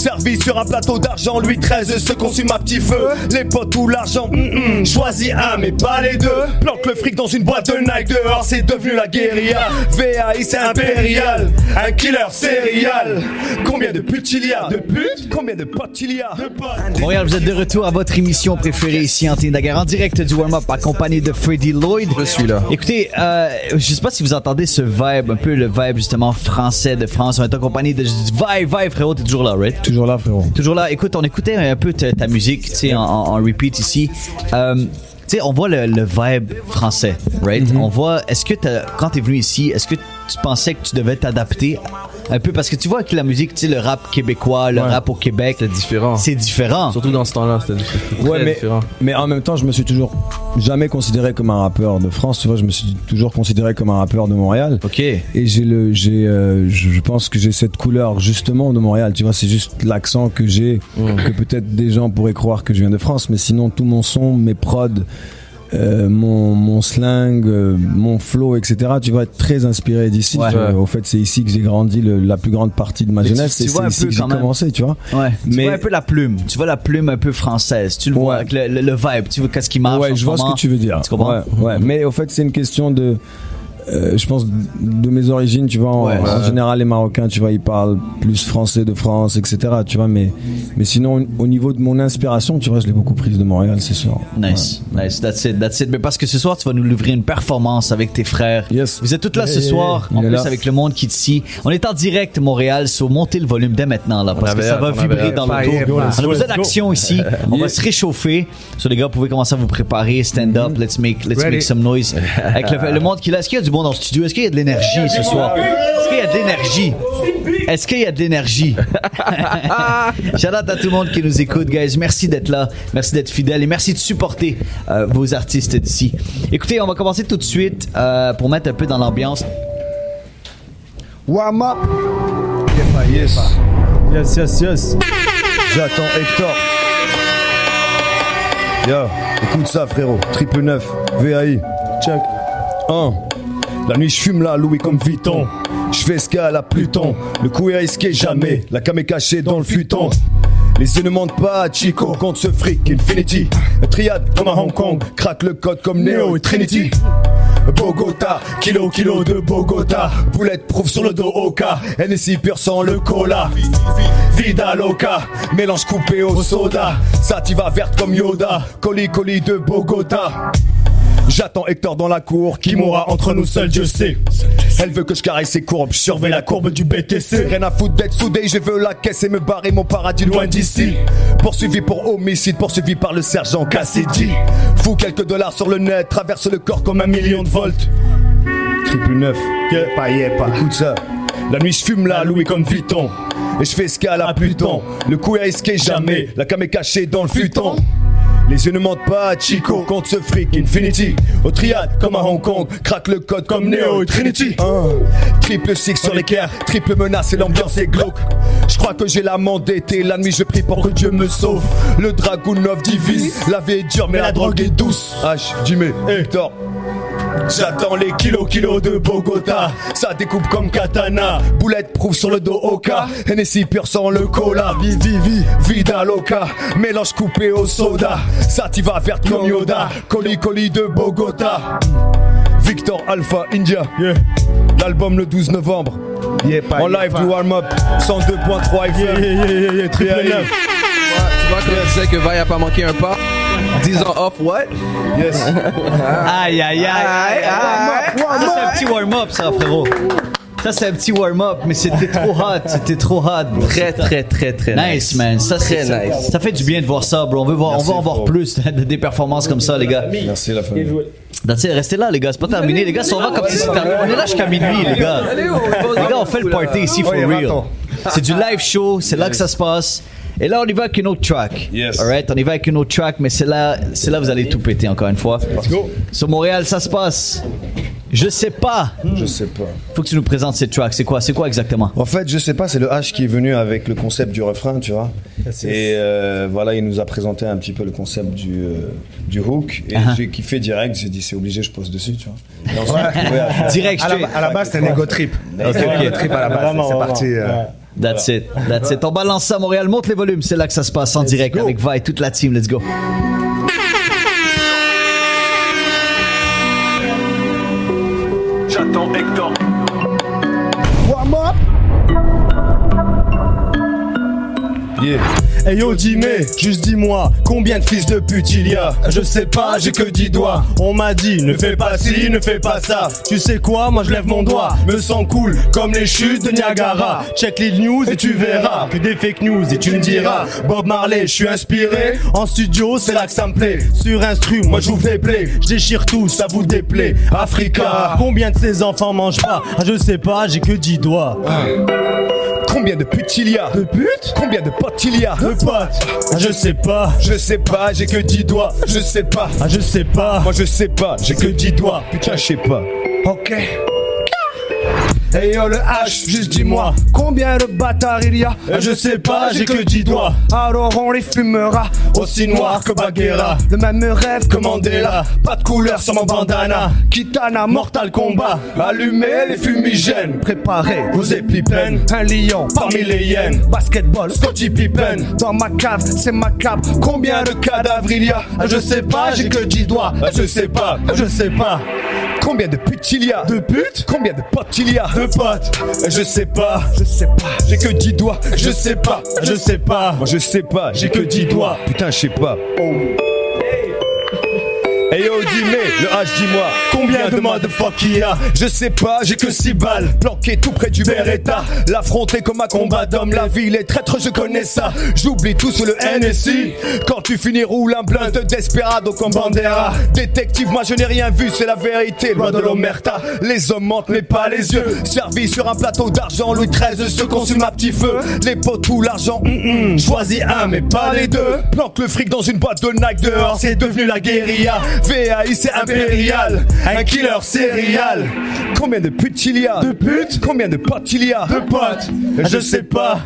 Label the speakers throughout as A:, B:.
A: servi sur un plateau d'argent. Louis XIII se consume à petit feu. Les potes ou l'argent, choisis un mais pas les deux. Planque le fric dans une boîte de Nike. Dehors c'est devenu la guérilla. VAI c'est impérial. Un killer serial. Combien de putes il y a? De putes? Combien de potes il y a? De potes.
B: Montréal, vous êtes de retour à votre émission préférée ici en Tindagar, en direct du warm-up accompagné de Freddie Lloyd.
C: Je suis là.
B: Écoutez, je sais pas si vous entendez ce vibe, un peu le vibe justement français de France. On est accompagné de vibe, frérot, t'es toujours là, right?
D: Toujours là, frérot.
B: Toujours là. Écoute, on écoutait un peu ta musique, tu sais, en repeat ici. Tu sais, on voit le vibe français, right? On voit, est-ce que quand t'es venu ici, est-ce que tu pensais que tu devais t'adapter un peu? Parce que tu vois que la musique, tu sais, le rap québécois, le rap au Québec,
C: c'est différent.
B: C'est différent.
C: Surtout dans ce temps-là, c'était très différent.
D: Mais en même temps, je me suis toujours jamais considéré comme un rappeur de France, tu vois, je me suis toujours considéré comme un rappeur de Montréal.
B: Ok.
D: Et je pense que j'ai cette couleur justement de Montréal, tu vois, c'est juste l'accent que j'ai, que peut-être des gens pourraient croire que je viens de France, mais sinon tout mon son, mes prods, mon slang, mon flow, etc. Tu vas être très inspiré d'ici. Au fait, c'est ici que j'ai grandi la plus grande partie de ma jeunesse. C'est ici que j'ai commencé, tu vois.
B: Ouais. Tu vois un peu la plume. Tu vois la plume un peu française. Tu le vois avec le vibe. Tu vois qu'est-ce qui marche.
D: Ouais, je vois ce que tu veux dire.
B: Tu comprends?
D: Ouais. Mais au fait, c'est une question de. Je pense de mes origines, tu vois, en général les Marocains, tu vois, ils parlent plus français de France, etc. Tu vois, mais sinon au niveau de mon inspiration, tu vois, je l'ai beaucoup prise de Montréal, c'est sûr.
B: Nice, that's it. Mais parce que ce soir, tu vas nous livrer une performance avec tes frères.
D: Yes.
B: Vous êtes tous là ce soir, en plus avec le monde qui est ici. On est en direct Montréal, montez le volume dès maintenant là, parce que ça va vibrer dans l'auto. On a besoin d'action ici. On va se réchauffer. Les gars, vous pouvez commencer à vous préparer, stand up, let's make some noise. Avec le monde qui est là, est-ce qu'il y a du monde dans le studio? Est-ce qu'il y a de l'énergie ce soir? Est-ce qu'il y a de l'énergie? Est-ce qu'il y a de l'énergie? Shout out à tout le monde qui nous écoute, guys. Merci d'être là, merci d'être fidèle et merci de supporter vos artistes d'ici. Écoutez, on va commencer tout de suite pour mettre un peu dans l'ambiance.
A: Warm up.
D: Yes. J'attends Hector. Yo, écoute ça, frérot. 999, VAI. Check. 1. La nuit je fume la Louis comme Vuitton. Je fais escale à Pluton. Le coup est risqué jamais. La cam est cachée dans le futon. Les yeux ne mentent pas, Chico. Compte ce fric, Infinity. Un triade comme à Hong Kong. Craque le code comme Neo et Trinity. Bogota, kilo de Bogota. Boulette prouve sur le dos Oka. NSI pur sans le cola. Vida loca, mélange coupé au soda. Sativa verte comme Yoda. Colis de Bogota. J'attends Hector dans la cour, qui mourra entre nous seuls, Dieu sait. Elle veut que je caresse ses courbes, je surveille la courbe du BTC. Rien à foutre d'être soudé, je veux la caisse et me barrer mon paradis loin d'ici. Poursuivi pour homicide, poursuivi par le sergent Cassidy. Fous quelques dollars sur le net, traverse le corps comme 1 million de volts. 999, écoute ça. La nuit je fume la Louis comme Vuitton. Et je fais escale à Pluton. Le coup est risqué jamais, la cam est cachée dans le futon. Les yeux ne mentent pas, Chico, compte ce fric, Infinity. Au triade, comme à Hong Kong, craque le code comme Neo et Trinity. Triple six sur l'équerre, triple menace et l'ambiance est glauque. Je crois que j'ai l'âme endettée, la nuit je prie pour que Dieu me sauve. Le Dragunov divise, la vie est dure mais la drogue est douce. H, Jimmy, Hector. J'attends les kilos de Bogota. Ça découpe comme katana. Boulette prouve sur le dos Oka. NSI pur sans le cola. Vida loca. Mélange coupé au soda. Sativa verte comme Yoda. Colis de Bogota. Victor Alpha India. L'album le 12 novembre. En live du warm-up 102.3 FM.
C: Tu vois comme tu disais que Vaille a pas manqué un pas. 10 ans off, what?
D: Yes.
B: Aïe. Ça, c'est un petit warm-up, ça, frérot. Ça, c'est un petit warm-up, mais c'était trop hot.
C: Très
B: nice, man. Ça, c'est nice. Ça fait du bien de voir ça, bro. On va en voir plus des performances comme ça, les gars.
D: Merci, la famille.
B: Restez là, les gars. C'est pas terminé. Les gars sont là comme si c'était terminé. On est là jusqu'à minuit, les gars. Les gars, on fait le party ici, for real. C'est du live show. C'est là que ça se passe. Et là, on y va avec une autre track.
D: Yes.
B: Alright, on y va avec une autre track, mais c'est là vous allez tout péter encore une fois.
D: Let's go.
B: Sur Montréal, ça se passe. Je sais pas. Faut que tu nous présentes cette track. C'est quoi exactement?
D: En fait, je sais pas, c'est le H qui est venu avec le concept du refrain, tu vois. Et voilà, il nous a présenté un petit peu le concept du hook. Et j'ai kiffé direct, j'ai dit c'est obligé, je pose dessus, tu vois. Et ensuite,
B: Direct,
E: à la base, c'était un ego trip. Ego trip à la base, c'est parti.
B: That's it. On balance ça à Montréal. Monte les volumes. C'est là que ça se passe en direct avec Va et toute la team. Let's go.
A: J'attends Hector.
D: Warm up. Yeah.
A: Hey yo Dimé, juste dis-moi, combien de fils de pute il y a? Je sais pas, j'ai que 10 doigts. On m'a dit, ne fais pas ci, ne fais pas ça. Tu sais quoi, moi je lève mon doigt. Me sens cool, comme les chutes de Niagara. Check les news et tu verras que des fake news et tu me diras. Bob Marley, je suis inspiré. En studio, c'est là que ça me plaît. Sur instru, moi j'ouvre les plaies. Je déchire tout, ça vous déplaît. Africa, combien de ces enfants mangent pas? Je sais pas, j'ai que 10 doigts.
D: Combien de putes il y a?
A: De putes?
D: Combien de potes il y a?
A: De potes? Je sais pas.
D: Je sais pas, j'ai que 10 doigts. Je sais pas.
A: Je sais pas.
D: Moi je sais pas, j'ai que 10 doigts. Putain, je sais pas.
A: Ok. Hey yo le H, juste dis-moi, combien de bâtards il y a? Je sais pas, j'ai que 10 doigts. Alors on les fumera, aussi noir que Bagheera. Le même rêve que Mandela, pas de couleur sur mon bandana. Kitana, Mortal Kombat, allumez les fumigènes. Préparez vos épipènes, un lion parmi les hyènes. Basketball, Scottie Pippen, dans ma cave, c'est macabre. Combien de cadavres il y a? Je sais pas, j'ai que 10 doigts. Je sais pas, je sais pas.
D: Combien de putes il y a?
A: De putes?
D: Combien de potes il y a?
A: De potes? Je sais pas, je sais pas.
D: J'ai que 10 doigts.
A: Je sais pas, je sais pas.
D: Moi je sais pas,
A: J'ai que 10 doigts.
D: Putain, je sais pas. Hey yo Dimé, le H dis-moi,
A: combien de motherfuck il y a? Je sais pas, j'ai que 6 balles.
D: planqué tout près du Beretta, l'affronter comme un combat d'homme. La ville est traître, je connais ça. J'oublie tout sur le NSI. Quand tu finis roule un blunt desperado comme Bandera. Détective, moi je n'ai rien vu, c'est la vérité, loi de l'omerta. Les hommes mentent mais pas les yeux. Servi sur un plateau d'argent, Louis XIII se consume à petit feu. Les potes ou l'argent, choisis un mais pas les deux. Planque le fric dans une boîte de Nike dehors, c'est devenu la guérilla. VAI c'est impérial, un killer serial. Combien de putes il y a?
A: De putes?
D: Combien de potes il y a?
A: De potes? Je sais pas,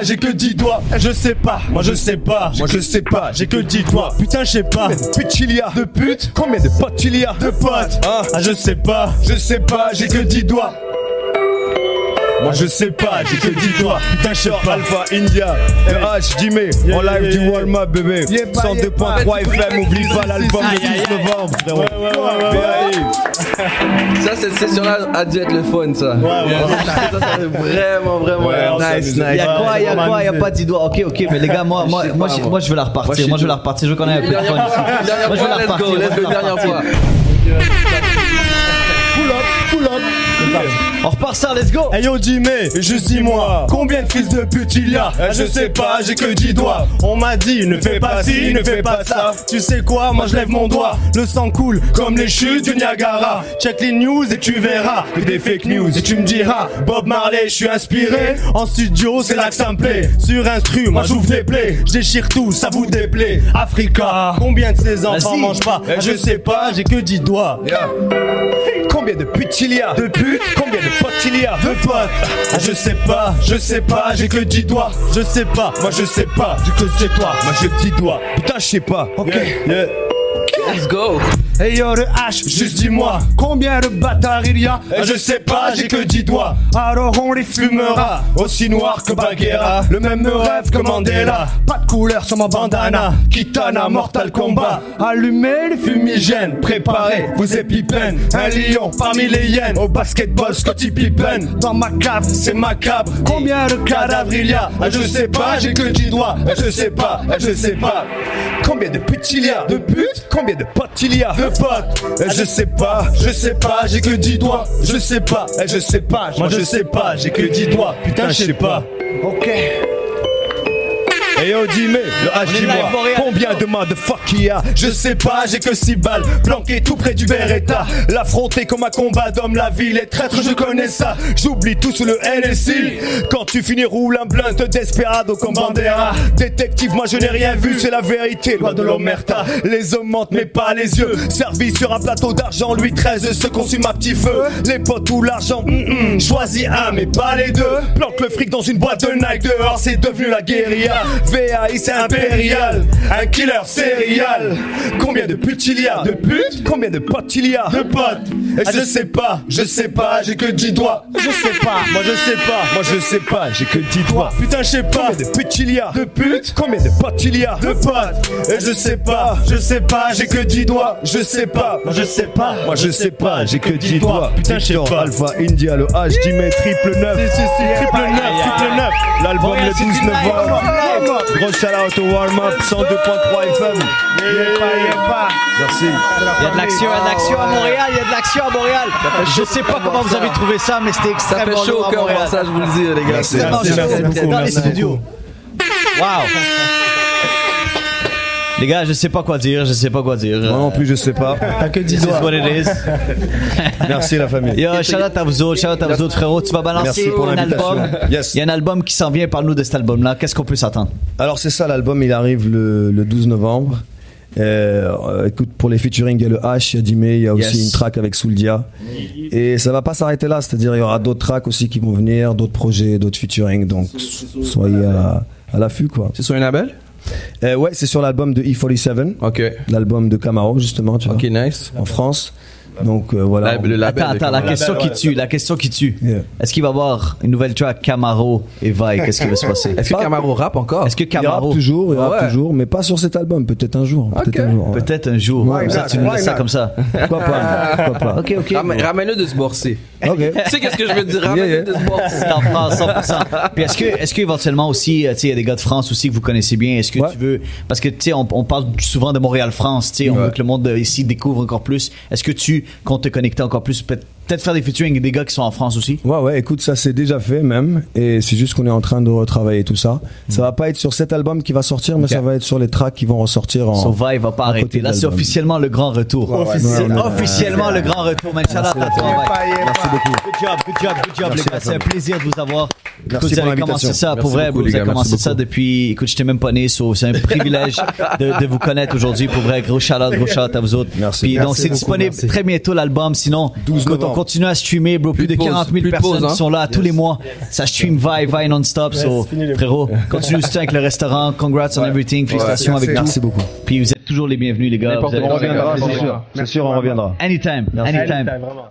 A: j'ai que 10 doigts. Je sais pas, moi je sais pas.
D: Moi je sais pas,
A: J'ai que 10 doigts. Putain, je sais pas.
D: combien de putes il y a?
A: De putes?
D: Combien de potes il y a?
A: De potes? Je sais pas, j'ai que 10 doigts. Moi je sais pas, j'ai que 10 doigts. Putain, je sais pas.
D: Alpha India, RH Dimé, en live du Walmart bébé. 102.3 FM, oublie pas l'album le 12 novembre, frérot.
C: Ça, cette session-là a dû être le fun, ça. Ça, c'est vraiment nice.
B: Il y a quoi? Il y a pas 10 doigts. Ok, mais les gars, moi je veux la repartir. Je veux qu'on ait un peu de fun ici. Moi je veux la repartir.
C: Dernière fois.
A: Pull up.
B: On repart ça, let's go.
A: Hey yo Dimé, juste dis-moi, combien de fils de pute il y a? Je sais pas, j'ai que 10 doigts. On m'a dit, ne fais pas ci, ne fais pas ça. Tu sais quoi, moi je lève mon doigt. Le sang coule comme les chutes du Niagara. Check les news et tu verras que des fake news. Et tu me diras, Bob Marley, je suis inspiré. En studio, c'est là que ça me plaît. Sur instru, moi j'ouvre les plaies. Je déchire tout, ça vous déplaît. Africa, combien de ces enfants mangent pas? Je sais pas, j'ai que 10 doigts.
D: Combien de putes il y a?
A: De putes?
D: Combien de potes il y a?
A: De potes? Je sais pas, j'ai que 10 doigts. Je sais pas, moi je sais pas, j'ai que c'est toi.
D: Moi j'ai 10 doigts. Putain, je sais pas.
A: Ok.
C: Let's go.
A: Hey yo le H, juste dis-moi, combien de bâtards il y a? Je sais pas, j'ai que 10 doigts. Alors on les fumera, aussi noir que Bagheera. Le même rêve que Mandela, pas de couleur sur mon bandana. Kitana, Mortal Kombat, allumez les fumigènes. Préparez vos épipènes, un lion parmi les hyènes. Au basketball, Scottie Pippen, dans ma cave, c'est macabre. Combien de cadavres il y a? Je sais pas, j'ai que 10 doigts. Je sais pas.
D: Combien de putes il y a?
A: De putes?
D: Combien de potes il y a?
A: De potes? Je sais pas, j'ai que 10 doigts. Je sais pas, moi je sais pas, j'ai que 10 doigts. Putain, je sais pas. Ok.
D: Hey yo Dimé, le H dis-moi, combien de motherfuck il y a?
A: Je sais pas, j'ai que 6 balles, planqué tout près du Beretta. L'affronter comme un combat d'homme, la ville est traître, je connais ça. J'oublie tout sur le NSI. Quand tu finis roule un blunt desperado comme Bandera. Détective, moi je n'ai rien vu, c'est la vérité, loi de l'omerta. Les hommes mentent mais pas les yeux. Servi sur un plateau d'argent, Louis XIII se consume à petit feu. Les potes ou l'argent, choisis un mais pas les deux. Planque le fric dans une boîte de Nike dehors, c'est devenu la guérilla. VAI c'est impérial, un killer serial. Combien de putes il y a? De putes? Combien de potes il y a? De potes. Et je sais pas, j'ai que 10 doigts. Je sais pas, moi je sais pas, j'ai que 10 doigts. Putain je sais pas, combien de putes il y a? De putes? Combien de potes il y a? De potes. Et je sais pas, j'ai que 10 doigts. Je sais pas, moi je sais pas, j'ai que 10 doigts. Putain je sais pas.
D: Alpha India, le H, Dimé, triple 9.
A: Triple 9.
D: L'album le 12 novembre. Gros shout out au warm-up 102.3 FM. Merci.
B: Il y a de l'action à Montréal, Je sais pas comment vous avez trouvé ça, mais c'était extrêmement
C: chaud au cœur, ça je vous le dis les gars.
A: Merci beaucoup.
B: Dans les studios. Wow. Les gars, je sais pas quoi dire.
D: Moi non plus, je sais pas.
B: T'as que 10 doigts. What it is.
D: Merci la famille.
B: Yo, shout out à vous autres, frérot. Tu vas balancer un album.
D: Yes.
B: Il y a un album qui s'en vient. Parle-nous de cet album-là. Qu'est-ce qu'on peut s'attendre?
D: Alors c'est ça, l'album il arrive le 12 novembre. Écoute, pour les featuring, il y a le H, il y a Dimé, il y a aussi une track avec Souldia. Et ça va pas s'arrêter là, c'est-à-dire il y aura d'autres tracks aussi qui vont venir, d'autres projets, d'autres featuring. Donc soyez à l'affût quoi.
C: C'est sur un label?
D: Ouais, c'est sur l'album de E47.
C: Ok.
D: L'album de Camaro justement, tu vois.
C: Ok, nice.
D: En France. Donc voilà.
B: Attends, la question qui tue.
D: Yeah.
B: Est-ce qu'il va y avoir une nouvelle track Camaro et Vai? Qu'est-ce qui va se passer?
C: Est-ce que Camaro rappe encore?
B: Est-ce que
D: Il rappe toujours, mais pas sur cet album, peut-être un jour.
B: Peut-être un jour.
D: Ouais,
B: ça, tu nous laisses ça comme ça.
D: Pourquoi pas?
B: Ok.
C: Ramène-le de se borser.
D: Ok.
C: Tu sais qu'est-ce que je veux dire? Ramène-le de se borser.
B: T'en prends 100%. Puis est-ce qu'éventuellement aussi, tu sais, il y a des gars de France aussi que vous connaissez bien. Est-ce que tu veux, parce que tu sais, on parle souvent de Montréal-France, tu sais, on veut que le monde ici découvre encore plus. Est-ce que tu comptes te connecter encore plus, peut-être faire des featuring avec des gars qui sont en France aussi?
D: Ouais, écoute, ça c'est déjà fait même, et c'est juste qu'on est en train de retravailler tout ça. Ça va pas être sur cet album qui va sortir, mais ça va être sur les tracks qui vont ressortir en.
B: Vai va pas arrêter. Là, c'est officiellement le grand retour. Officiellement le grand retour, man. Shout out à toi,
D: Merci beaucoup.
B: Good job, les gars. C'est un plaisir de vous avoir.
D: Merci
B: vous
D: pour
B: avez commencé
D: l'invitation.
B: ça, pour vrai, vous avez commencé ça depuis, écoute, j'étais même pas né, c'est un privilège de vous connaître aujourd'hui, pour vrai. Gros shout out à vous autres.
D: Merci.
B: Puis donc, c'est disponible très bientôt, l'album. Sinon, quand on continue à streamer, bro, plus de 40 000 personnes qui sont là tous les mois. Ça stream Vai non-stop. So, frérot, continue aussi avec le restaurant. Congrats on everything. Félicitations avec tout.
D: Merci beaucoup.
B: Puis vous êtes toujours les bienvenus, les gars.
D: On reviendra, c'est sûr, on reviendra.
B: Anytime.
A: Vraiment.